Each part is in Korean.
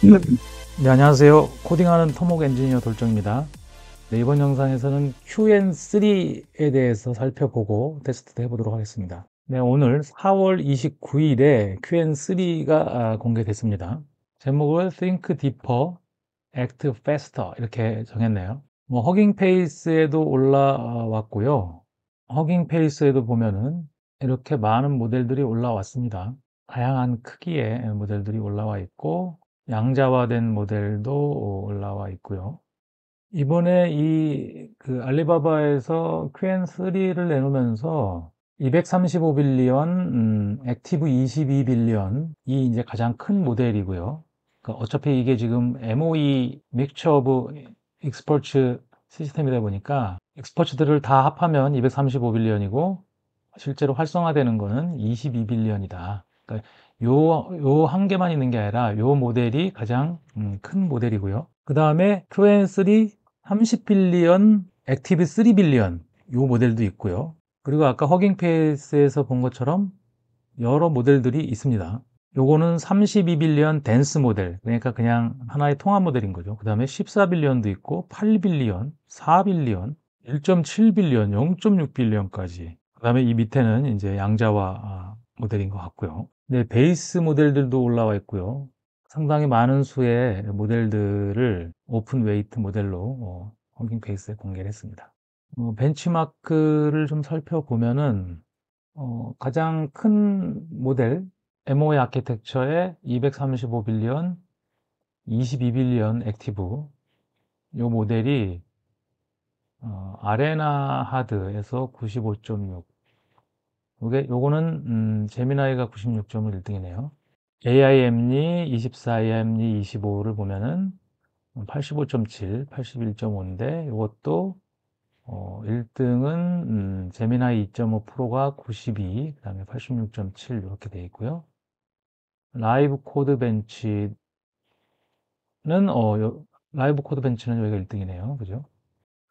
네, 안녕하세요. 코딩하는 토목 엔지니어 돌정입니다. 네, 이번 영상에서는 QN3에 대해서 살펴보고 테스트도 해보도록 하겠습니다. 네, 오늘 4월 29일에 QN3가 공개됐습니다. 제목을 Think Deeper, Act Faster 이렇게 정했네요. 허깅 페이스에도 올라왔고요. 허깅 페이스에도 보면은 이렇게 많은 모델들이 올라왔습니다. 다양한 크기의 모델들이 올라와 있고 양자화된 모델도 올라와 있고요. 이번에 알리바바에서 QN3를 내놓으면서 235빌리언, 액티브 22빌리언이 이제 가장 큰 모델이고요. 그러니까 어차피 이게 지금 MOE 믹처 오브 익스퍼츠 시스템이다 보니까 익스퍼츠들을 다 합하면 235빌리언이고 실제로 활성화되는 거는 22빌리언이다. 그러니까 요 한 개만 있는 게 아니라 요 모델이 가장 큰 모델이고요. 그 다음에 QN3 30빌리언, 액티브 3빌리언 요 모델도 있고요. 그리고 아까 허깅 페이스에서 본 것처럼 여러 모델들이 있습니다. 요거는 32빌리언 댄스 모델, 그러니까 그냥 하나의 통합 모델인 거죠. 그 다음에 14빌리언도 있고 8빌리언, 4빌리언, 1.7빌리언, 0.6빌리언까지. 그 다음에 이 밑에는 이제 양자화 모델인 것 같고요. 네, 베이스 모델들도 올라와 있고요. 상당히 많은 수의 모델들을 오픈 웨이트 모델로 허깅 페이스에 공개를 했습니다. 벤치마크를 좀 살펴보면은 가장 큰 모델 MOA 아키텍처의 235빌리언, 22빌리언 액티브 이 모델이 아레나 하드에서 95.6 요거는 제미나이가 96점을 1등이네요. AIMNI 24, AIMNI 25를 보면은 85.7, 81.5인데 이것도 1등은 제미나이 2.5 프로가 92, 그 다음에 86.7 이렇게 되어 있고요. 라이브 코드 벤치는 라이브 코드 벤치는 여기가 1등이네요. 그죠?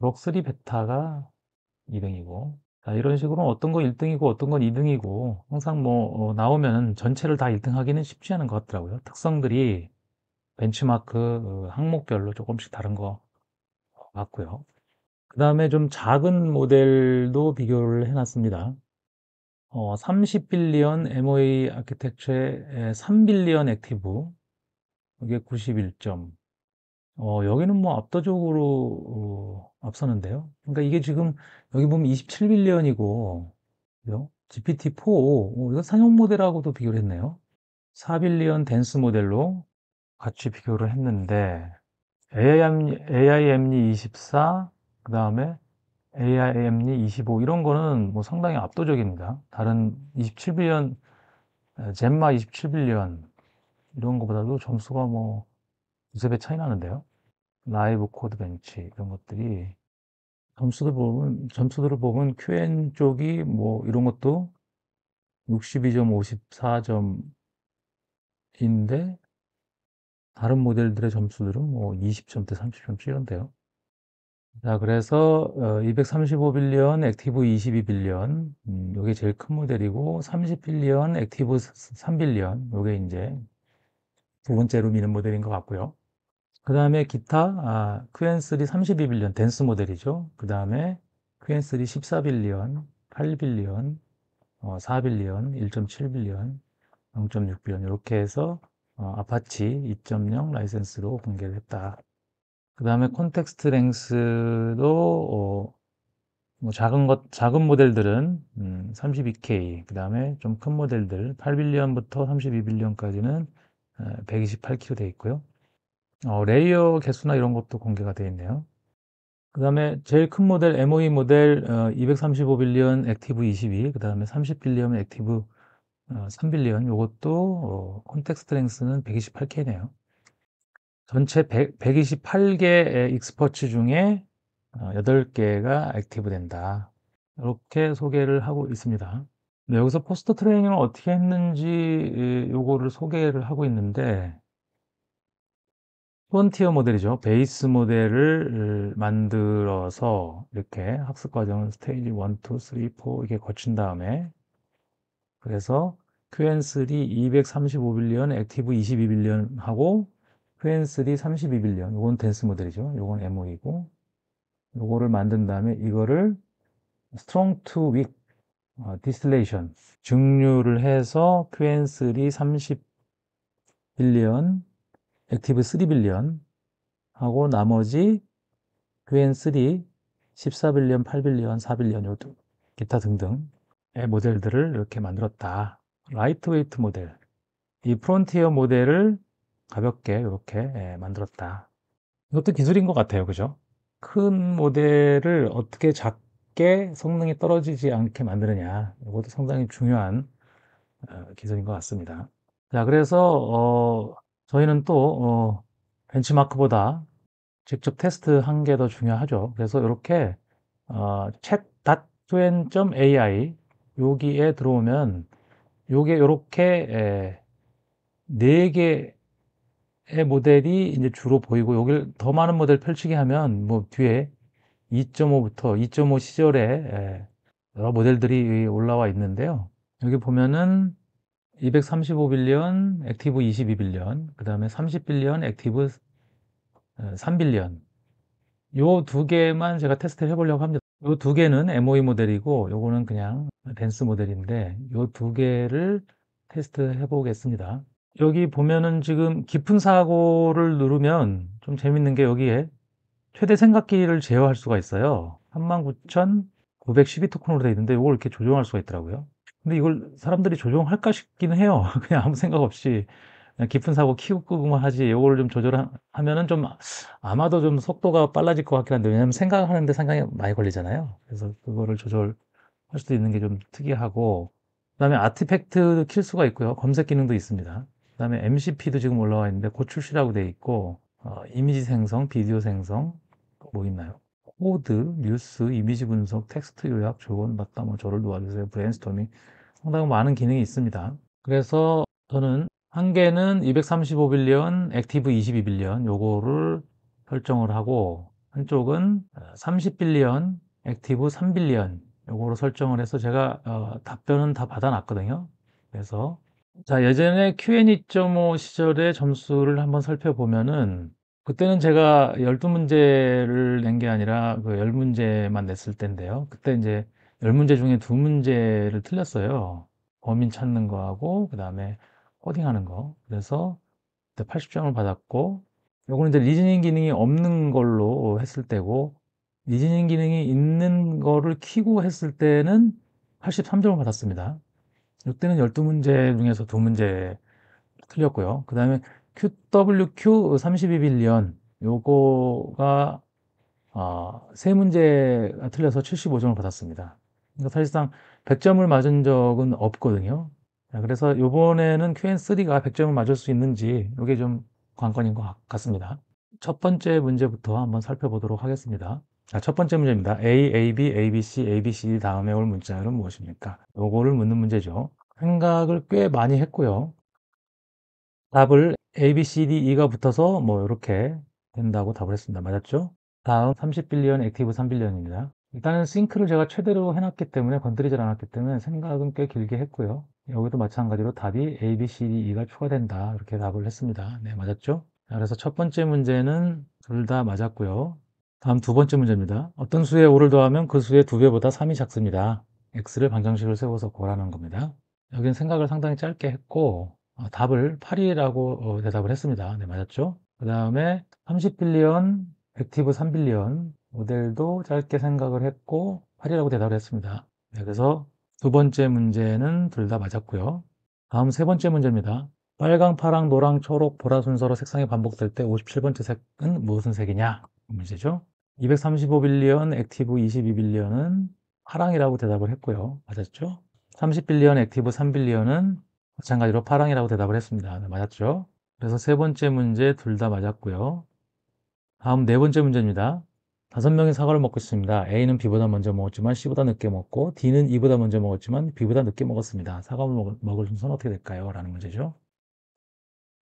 록3 베타가 2등이고 자, 이런 식으로 어떤 건 1등이고 어떤 건 2등이고 항상 나오면 전체를 다 1등 하기는 쉽지 않은 것 같더라고요. 특성들이 벤치마크 항목별로 조금씩 다른 것 같고요. 그 다음에 좀 작은 모델도 비교를 해놨습니다. 30빌리언 MOA 아키텍처의 3빌리언 액티브 이게 91점. 여기는 뭐 압도적으로 앞서는데요. 그러니까 이게 지금 여기 보면 27빌리언이고 GPT-4 이거 상용 모델하고도 비교를 했네요. 4빌리언 댄스 모델로 같이 비교를 했는데 AIMNI 24, 그 다음에 AIMNI 25 이런 거는 뭐 상당히 압도적입니다. 다른 27빌리언, 젠마 27빌리언 이런 거보다도 점수가 뭐 두세 배 차이 나는데요. 라이브 코드 벤치 이런 것들이 점수들을 보면 QN 쪽이 뭐 이런 것도 62점, 54점인데 다른 모델들의 점수들은 뭐 20점대, 30점씩 이런데요. 자, 그래서 235빌리언, 액티브 22빌리언, 요게 제일 큰 모델이고 30빌리언, 액티브 3빌리언, 요게 이제 두 번째로 미는 모델인 것 같고요. 그 다음에 기타 QN3 32빌리언 댄스 모델이죠. 그 다음에 QN3 14빌리언, 8빌리언, 4빌리언, 1.7빌리언, 0.6빌리언 이렇게 해서 아파치 2.0 라이센스로 공개를 했다. 그 다음에 콘텍스트 랭스도 뭐 작은 모델들은 32K, 그 다음에 좀 큰 모델들 8빌리언부터 32빌리언까지는 128kB 되어 있고요. 레이어 개수나 이런 것도 공개가 되어 있네요. 그 다음에 제일 큰 모델 MOE 모델 235빌리언 액티브 22, 그 다음에 30빌리언 액티브 3빌리언 요것도 콘텍스트 랭스는 128K네요. 전체 128개의 익스퍼츠 중에 8개가 액티브 된다. 이렇게 소개를 하고 있습니다. 네, 여기서 포스터 트레이닝을 어떻게 했는지 요거를 소개를 하고 있는데 프론티어 모델이죠. 베이스 모델을 만들어서 이렇게 학습 과정을 스테이지 1, 2, 3, 4 이게 거친 다음에 그래서 QN3 235빌리언, 액티브 22빌리언 하고 QN3 32빌리언. 요건 댄스 모델이죠. 요건 MO이고, 요거를 만든 다음에 이거를 strong to weak distillation 증류를 해서 QN3 30빌리언, 액티브 3빌리언 하고 나머지 QN3 14빌리언, 8빌리언, 4빌리언 요 기타 등등의 모델들을 이렇게 만들었다. 라이트웨이트 모델. 이 프론티어 모델을 가볍게 이렇게 만들었다. 이것도 기술인 것 같아요. 그죠? 큰 모델을 어떻게 작게 성능이 떨어지지 않게 만드느냐. 이것도 상당히 중요한 기술인 것 같습니다. 자, 그래서 저희는 또 벤치마크보다 직접 테스트한 게 더 중요하죠. 그래서 이렇게 chat.2n.ai 여기에 들어오면 요게 이렇게 4개의 모델이 이제 주로 보이고 여기를 더 많은 모델 펼치게 하면 뭐 뒤에 2.5부터 2.5 시절에 여러 모델들이 올라와 있는데요. 여기 보면은 235빌리언, 액티브 22빌리언, 그 다음에 30빌리언, 액티브 3빌리언. 요 두 개만 제가 테스트를 해보려고 합니다. 요 두 개는 MOE 모델이고 요거는 그냥 댄스 모델인데 요 두 개를 테스트 해보겠습니다. 여기 보면은 지금 깊은 사고를 누르면 좀 재밌는 게 여기에 최대 생각기를 제어할 수가 있어요. 39,912 토큰으로 되어 있는데 이걸 이렇게 조정할 수가 있더라고요. 근데 이걸 사람들이 조정할까 싶기는 해요. 그냥 아무 생각 없이 그냥 깊은 사고 키우고 끄고만 하지 이거를 좀 조절하면은 좀 아마도 좀 속도가 빨라질 것 같긴 한데 왜냐면 생각하는데 상당히 많이 걸리잖아요. 그래서 그거를 조절할 수도 있는 게 좀 특이하고 그다음에 아티팩트 킬 수가 있고요. 검색 기능도 있습니다. 그다음에 MCP도 지금 올라와 있는데 곧 출시라고 되어 있고 이미지 생성, 비디오 생성 뭐 있나요? 코드, 뉴스, 이미지 분석, 텍스트 요약, 조언, 맞다, 뭐 저를 도와주세요, 브레인스토밍 상당히 많은 기능이 있습니다. 그래서 저는 한 개는 235빌리언, 액티브 22빌리언 요거를 설정을 하고 한쪽은 30빌리언, 액티브 3빌리언 요거로 설정을 해서 제가 답변은 다 받아놨거든요. 그래서 자 예전에 Q&A.5 시절의 점수를 한번 살펴보면은 그때는 제가 12문제를 낸 게 아니라 그 10문제만 냈을 때인데요. 그때 이제 10문제 중에 2문제를 틀렸어요. 범인 찾는 거하고 그다음에 코딩하는 거. 그래서 그때 80점을 받았고 요거는 이제 리즈닝 기능이 없는 걸로 했을 때고 리즈닝 기능이 있는 거를 키고 했을 때는 83점을 받았습니다. 이때는 12문제 중에서 2문제 틀렸고요. 그 다음에 QWQ 32빌리언 요거가 3문제가 틀려서 75점을 받았습니다. 그러니까 사실상 100점을 맞은 적은 없거든요. 자, 그래서 요번에는 QN3가 100점을 맞을 수 있는지 이게 좀 관건인 것 같습니다. 첫 번째 문제부터 한번 살펴보도록 하겠습니다. 자, 첫 번째 문제입니다. A, A, B, A, B, C, A, B, C D 다음에 올 문자는 무엇입니까? 요거를 묻는 문제죠. 생각을 꽤 많이 했고요. 답을 A, B, C, D, E가 붙어서 뭐 이렇게 된다고 답을 했습니다. 맞았죠? 다음 30빌리언 액티브 3빌리언입니다. 일단은 싱크를 제가 최대로 해놨기 때문에 건드리질 않았기 때문에 생각은 꽤 길게 했고요. 여기도 마찬가지로 답이 A, B, C, D, E가 추가된다 이렇게 답을 했습니다. 네, 맞았죠? 자, 그래서 첫 번째 문제는 둘 다 맞았고요. 다음 두 번째 문제입니다. 어떤 수에 5를 더하면 그 수의 2배보다 3이 작습니다. X를 방정식을 세워서 구하라는 겁니다. 여기는 생각을 상당히 짧게 했고 답을 8이라고 대답을 했습니다. 네, 맞았죠? 그 다음에 30빌리언, 액티브 3빌리언 모델도 짧게 생각을 했고 8이라고 대답을 했습니다. 네, 그래서 두 번째 문제는 둘 다 맞았고요. 다음 세 번째 문제입니다. 빨강, 파랑, 노랑, 초록, 보라 순서로 색상이 반복될 때 57번째 색은 무슨 색이냐? 문제죠. 235빌리언, 액티브 22빌리언은 파랑이라고 대답을 했고요. 맞았죠? 30빌리언, 액티브 3빌리언은 마찬가지로 파랑이라고 대답을 했습니다. 네, 맞았죠? 그래서 세 번째 문제 둘 다 맞았고요. 다음 네 번째 문제입니다. 5명이 사과를 먹고 있습니다. A는 B보다 먼저 먹었지만 C보다 늦게 먹고 D는 E보다 먼저 먹었지만 B보다 늦게 먹었습니다. 사과를 먹을 순서는 어떻게 될까요? 라는 문제죠.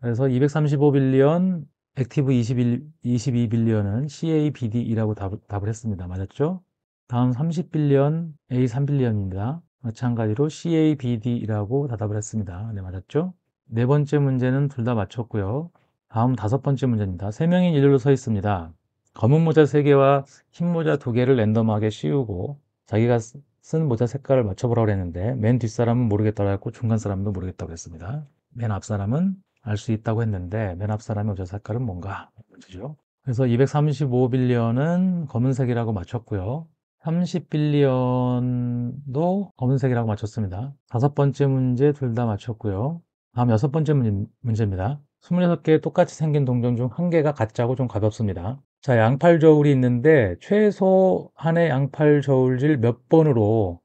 그래서 235빌리언, 액티브 22빌리언은 CABDE라고 답을 했습니다. 맞았죠? 다음 30빌리언, A3빌리언입니다. 마찬가지로 CABD라고 대답을 했습니다. 네, 맞았죠? 네 번째 문제는 둘 다 맞췄고요. 다음 5번째 문제입니다. 3명이 일렬로 서 있습니다. 검은 모자 3개와 흰 모자 2개를 랜덤하게 씌우고 자기가 쓴 모자 색깔을 맞춰보라고 했는데 맨 뒷사람은 모르겠다고 했고 중간 사람도 모르겠다고 했습니다. 맨 앞 사람은 알 수 있다고 했는데 맨 앞 사람의 모자 색깔은 뭔가 문제죠. 그래서 230빌리언은 검은색이라고 맞췄고요. 30빌리언도 검은색이라고 맞췄습니다. 5번째 문제 둘 다 맞췄고요. 다음 6번째 문제입니다. 26개의 똑같이 생긴 동전 중 1개가 가짜고 좀 가볍습니다. 자, 양팔 저울이 있는데 최소한의 양팔 저울질 몇 번으로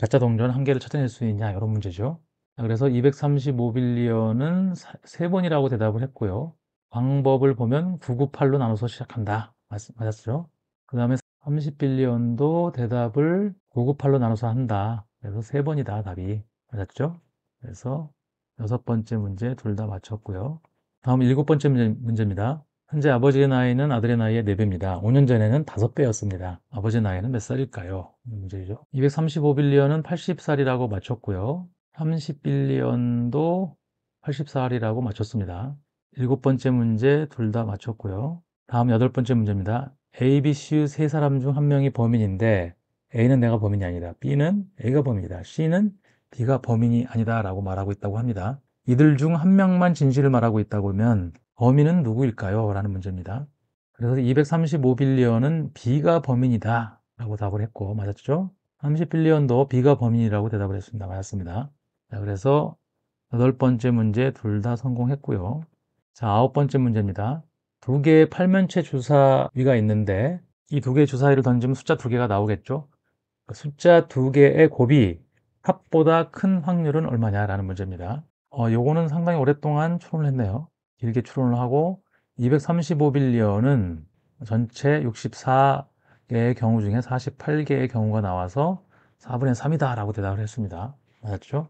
가짜 동전 1개를 찾아낼 수 있냐 이런 문제죠. 자, 그래서 235빌리언은 3번이라고 대답을 했고요. 방법을 보면 998로 나눠서 시작한다. 맞았죠? 그 다음에 30빌리언도 대답을 998로 나눠서 한다. 그래서 3번이다 답이. 맞았죠? 그래서 6번째 문제 둘 다 맞췄고요. 다음 7번째 문제입니다. 현재 아버지의 나이는 아들의 나이의 4배입니다. 5년 전에는 5배였습니다. 아버지 나이는 몇 살일까요? 문제죠. 235빌리언은 80살이라고 맞췄고요. 30빌리언도 80살이라고 맞췄습니다. 7번째 문제 둘 다 맞췄고요. 다음 8번째 문제입니다. A, B, C 세 사람 중 한 명이 범인인데 A는 내가 범인이 아니다. B는 A가 범인이다. C는 B가 범인이 아니다 라고 말하고 있다고 합니다. 이들 중 한 명만 진실을 말하고 있다고 하면 범인은 누구일까요? 라는 문제입니다. 그래서 235빌리언은 B가 범인이다 라고 답을 했고 맞았죠? 30빌리언도 B가 범인이라고 대답을 했습니다. 맞았습니다. 자, 그래서 8번째 문제 둘 다 성공했고요. 자, 9번째 문제입니다. 2개의 팔면체 주사위가 있는데 이 2개의 주사위를 던지면 숫자 2개가 나오겠죠? 숫자 2개의 곱이 합보다 큰 확률은 얼마냐라는 문제입니다. 요거는 상당히 오랫동안 추론을 했네요. 길게 추론을 하고 235빌리언은 전체 64개의 경우 중에 48개의 경우가 나와서 4분의 3이다 라고 대답을 했습니다. 맞았죠?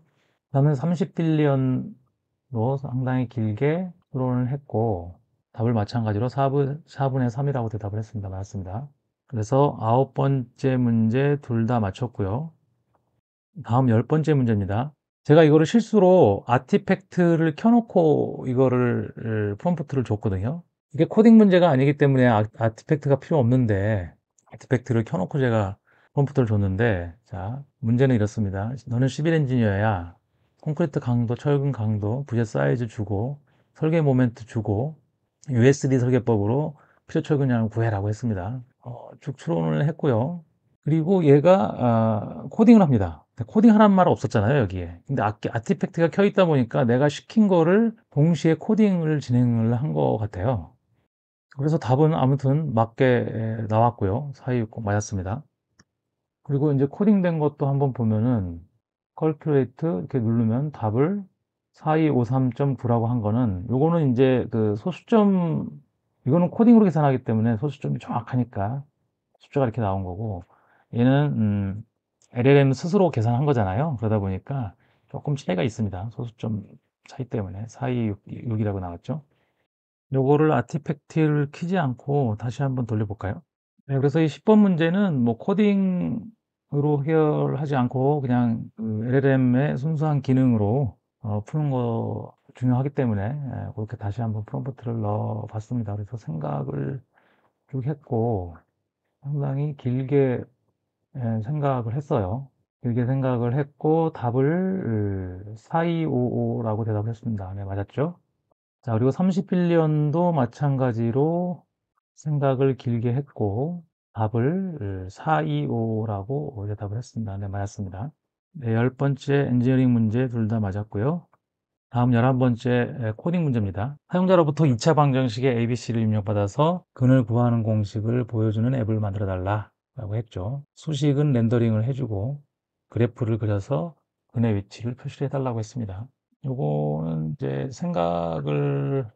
다음은 30빌리언도 상당히 길게 추론을 했고 답을 마찬가지로 4분의 3이라고 대답을 했습니다. 맞았습니다. 그래서 9번째 문제 둘 다 맞췄고요. 다음 10번째 문제입니다. 제가 이거를 실수로 아티팩트를 켜놓고 이거를 프롬프트를 줬거든요. 이게 코딩 문제가 아니기 때문에 아티팩트가 필요 없는데 아티팩트를 켜놓고 제가 프롬프트를 줬는데 자 문제는 이렇습니다. 너는 시빌 엔지니어야. 콘크리트 강도, 철근 강도, 부재 사이즈 주고 설계 모멘트 주고 USD 설계법으로 필요 철근량을 구해라고 했습니다. 쭉 추론을 했고요. 그리고 얘가 코딩을 합니다. 코딩 하라는 말 없었잖아요 여기에. 근데 아티팩트가 켜 있다 보니까 내가 시킨 거를 동시에 코딩을 진행을 한 것 같아요. 그래서 답은 아무튼 맞게 나왔고요. 426 맞았습니다. 그리고 이제 코딩된 것도 한번 보면은 calculate 이렇게 누르면 답을 4253.9라고 한 거는 요거는 이제 그 소수점 이거는 코딩으로 계산하기 때문에 소수점이 정확하니까 숫자가 이렇게 나온 거고 얘는 LLM 스스로 계산한 거잖아요. 그러다 보니까 조금 차이가 있습니다. 소수점 차이 때문에 4266이라고 나왔죠. 요거를 아티팩트를 키지 않고 다시 한번 돌려볼까요? 네, 그래서 이 10번 문제는 뭐 코딩으로 해결하지 않고 그냥 그 LLM의 순수한 기능으로 푸는 거 중요하기 때문에 그렇게 다시 한번 프롬프트를 넣어 봤습니다. 그래서 생각을 쭉 했고 상당히 길게 생각을 했어요. 길게 생각을 했고 답을 4255라고 대답을 했습니다. 네, 맞았죠? 자, 그리고 30빌리언도 마찬가지로 생각을 길게 했고 답을 425라고 대답을 했습니다. 네, 맞았습니다. 네, 10번째 엔지니어링 문제 둘 다 맞았고요. 다음 11번째 코딩 문제입니다. 사용자로부터 2차 방정식의 ABC를 입력받아서 근을 구하는 공식을 보여주는 앱을 만들어 달라 라고 했죠. 수식은 렌더링을 해주고 그래프를 그려서 근의 위치를 표시해 달라고 했습니다. 요거는 이제 생각을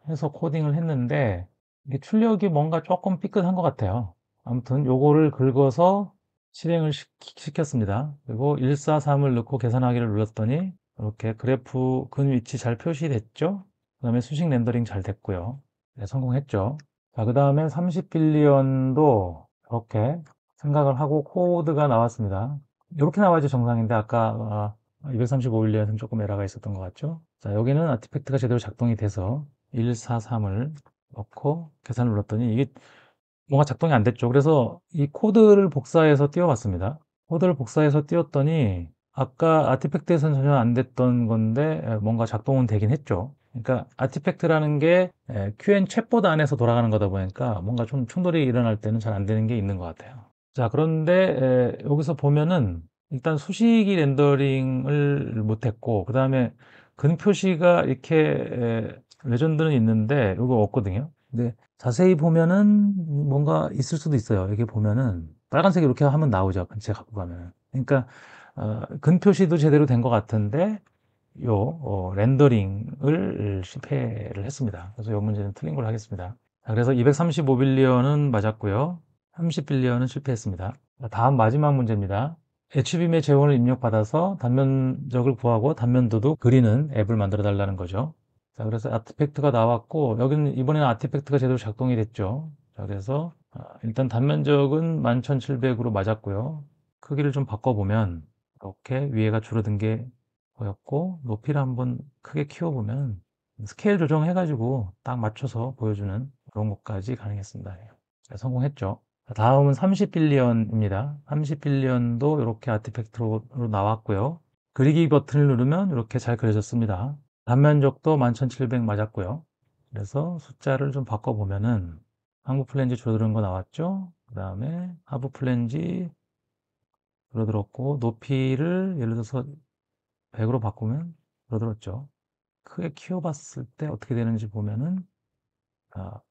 해서 코딩을 했는데 이게 출력이 뭔가 조금 삐끗한 것 같아요. 아무튼 요거를 긁어서 실행을 시켰습니다. 그리고 143을 넣고 계산하기를 눌렀더니 이렇게 그래프 근 위치 잘 표시됐죠? 그 다음에 수식 렌더링 잘 됐고요. 네, 성공했죠. 자, 그 다음에 30빌리언도 이렇게 생각을 하고 코드가 나왔습니다. 이렇게 나와야지 정상인데 아까 235빌리언은 조금 에러가 있었던 것 같죠? 자, 여기는 아티팩트가 제대로 작동이 돼서 143을 넣고 계산을 눌렀더니 이게 뭔가 작동이 안 됐죠. 그래서 이 코드를 복사해서 띄워봤습니다. 코드를 복사해서 띄웠더니 아까 아티팩트에서는 전혀 안 됐던 건데 뭔가 작동은 되긴 했죠. 그러니까 아티팩트라는 게 QN 챗봇 안에서 돌아가는 거다 보니까 뭔가 좀 충돌이 일어날 때는 잘 안 되는 게 있는 것 같아요. 자, 그런데 여기서 보면은 일단 수식이 렌더링을 못했고, 그 다음에 근 표시가 이렇게 레전드는 있는데 이거 없거든요. 근데 자세히 보면은 뭔가 있을 수도 있어요. 이렇게 보면은 빨간색이 이렇게 하면 나오죠. 제가 갖고 가면. 그러니까 근 표시도 제대로 된 것 같은데 렌더링을 실패를 했습니다. 그래서 이 문제는 틀린 걸로 하겠습니다. 자, 그래서 235빌리언은 맞았고요. 30빌리언은 실패했습니다. 자, 다음 마지막 문제입니다. HBM의 재원을 입력받아서 단면적을 구하고 단면도도 그리는 앱을 만들어 달라는 거죠. 자, 그래서 아티팩트가 나왔고, 여기는 이번에는 아티팩트가 제대로 작동이 됐죠. 자, 그래서 일단 단면적은 11700으로 맞았고요. 크기를 좀 바꿔보면 이렇게 위에가 줄어든 게 보였고, 높이를 한번 크게 키워보면 스케일 조정해가지고 딱 맞춰서 보여주는 그런 것까지 가능했습니다. 자, 성공했죠. 다음은 30빌리언입니다. 30빌리언도 이렇게 아티팩트로 나왔고요. 그리기 버튼을 누르면 이렇게 잘 그려졌습니다. 단면적도 11700 맞았고요. 그래서 숫자를 좀 바꿔보면은 항부 플랜지 줄어드는 거 나왔죠. 그 다음에 하부 플랜지 줄어들었고, 높이를 예를 들어서 100으로 바꾸면 줄어들었죠. 크게 키워봤을 때 어떻게 되는지 보면은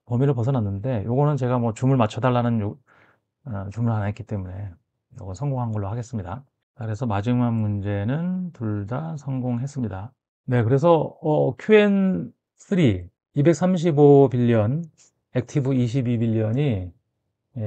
범위를 벗어났는데, 요거는 제가 뭐 줌을 맞춰달라는 줌을 안 했기 때문에 이건 성공한 걸로 하겠습니다. 그래서 마지막 문제는 둘 다 성공했습니다. 네, 그래서 QN3 235빌리언, 액티브 22빌리언이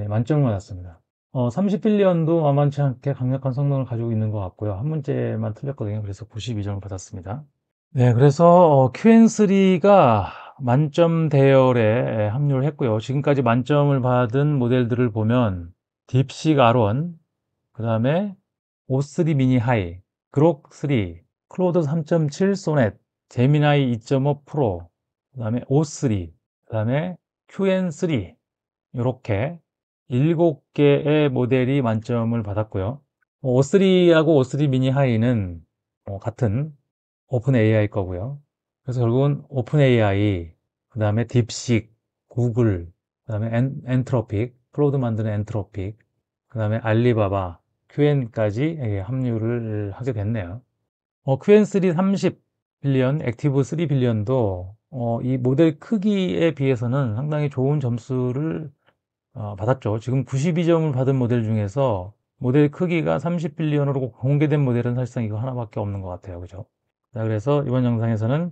만점을 받았습니다. 30빌리언도 만만치 않게 강력한 성능을 가지고 있는 것 같고요. 한 문제만 틀렸거든요. 그래서 92점을 받았습니다. 네, 그래서 QN3가 만점 대열에 합류를 했고요. 지금까지 만점을 받은 모델들을 보면 딥식 R1, 그 다음에 O3 미니 하이, 그록 3, 클로드 3.7 소넷, 제미나이 2.5 프로, 그 다음에 O3, 그 다음에 QN3 이렇게 7개의 모델이 만점을 받았고요. O3하고 O3 미니 하이는 같은 오픈 AI 거고요. 그래서 결국은 오픈 AI, 그 다음에 딥식, 구글, 그 다음에 엔트로픽, 클로드 만드는 엔트로픽, 그 다음에 알리바바, QN까지 합류를 하게 됐네요. QN3 30빌리언, 액티브 3빌리언도 이 모델 크기에 비해서는 상당히 좋은 점수를 받았죠. 지금 92점을 받은 모델 중에서 모델 크기가 30빌리언으로 공개된 모델은 사실상 이거 하나밖에 없는 것 같아요. 그죠? 자, 그래서 이번 영상에서는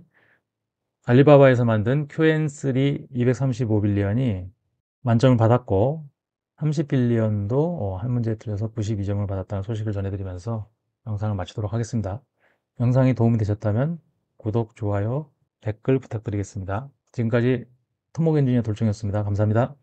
알리바바에서 만든 QN3 235빌리언이 만점을 받았고 30빌리언도 한 문제 틀려서 92점을 받았다는 소식을 전해드리면서 영상을 마치도록 하겠습니다. 영상이 도움이 되셨다면 구독, 좋아요, 댓글 부탁드리겠습니다. 지금까지 토목 엔지니어 돌정이었습니다. 감사합니다.